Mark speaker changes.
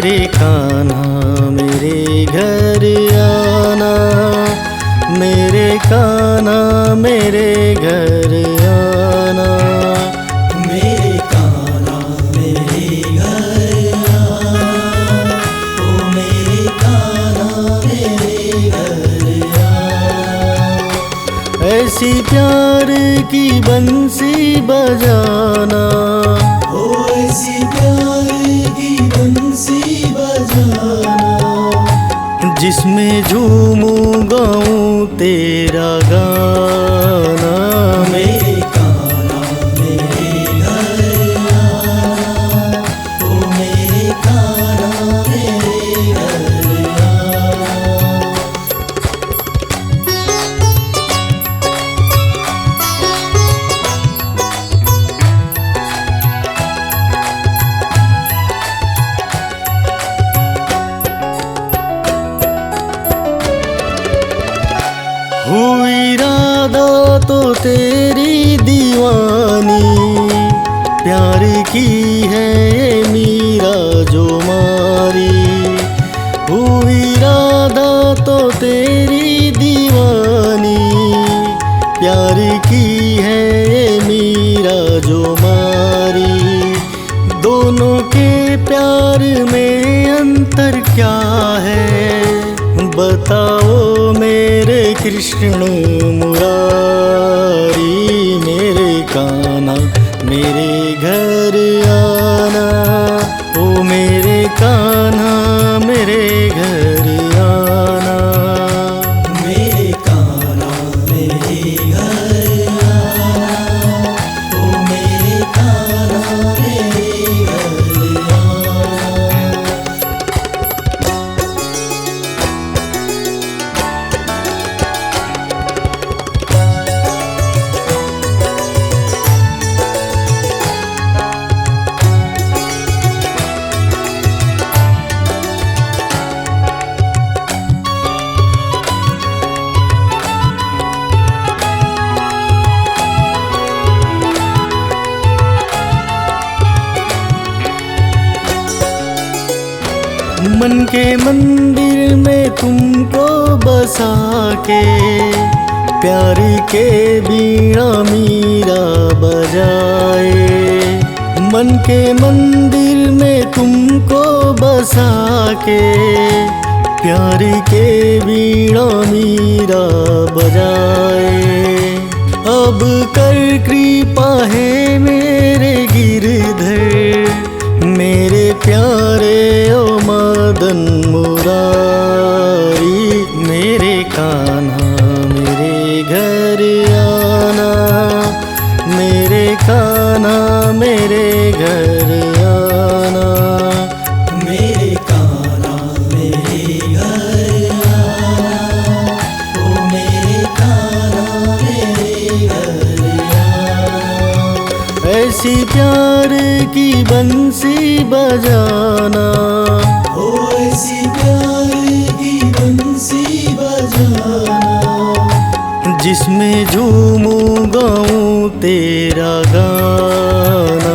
Speaker 1: मेरे कान्हा मेरे घर आना, मेरे कान्हा मेरे घर आना।
Speaker 2: मेरे कान्हा मेरे घर आना, ओ मेरे कान्हा मेरे घर आना।
Speaker 1: ऐसी प्यार की बंसी बजाना,
Speaker 2: ओ ऐसी प्यार की बंसी बजाना,
Speaker 1: जिसमें झूमूं गाऊं तेरा गाना।
Speaker 2: मेरे कान्हा मेरे घर आना, ओ मेरे कान्हा मेरे घर आना।
Speaker 1: हुई राधा तो तेरी दीवानी, प्यार की है ये मीरा जो मारी। हुई राधा तो तेरी दीवानी, प्यार की है ये मीरा जो मारी। दोनों के प्यार में अंतर क्या है, बताओ मेरे कृष्ण मुरारी। मेरे कान्हा मेरे घर आना, ओ मेरे कान्हा मेरे घर आना।
Speaker 2: मेरे कान्हा मेरे घर आना, ओ मेरे कान्हा मेरे घर आना।
Speaker 1: मन के मंदिर में तुमको बसा के, प्यार के बीड़ा मीरा बजाए। मन के मंदिर में तुमको बसा के, प्यार के बीड़ा मीरा बजाए। अब कर कृपा है मेरे गिरधर, मेरे प्यारे ओ मदन मुरारी। मेरे कान्हा मेरे घर आना, मेरे कान्हा मेरे घर आना।
Speaker 2: मेरे कान्हा मेरे घर आना, ओ मेरे कान्हा मेरे घर आना।
Speaker 1: ऐसी प्यार की बंसी बजाना,
Speaker 2: ओ ऐसी प्यार की बंसी बजाना,
Speaker 1: जिसमें झूमूं गाऊं तेरा गाना।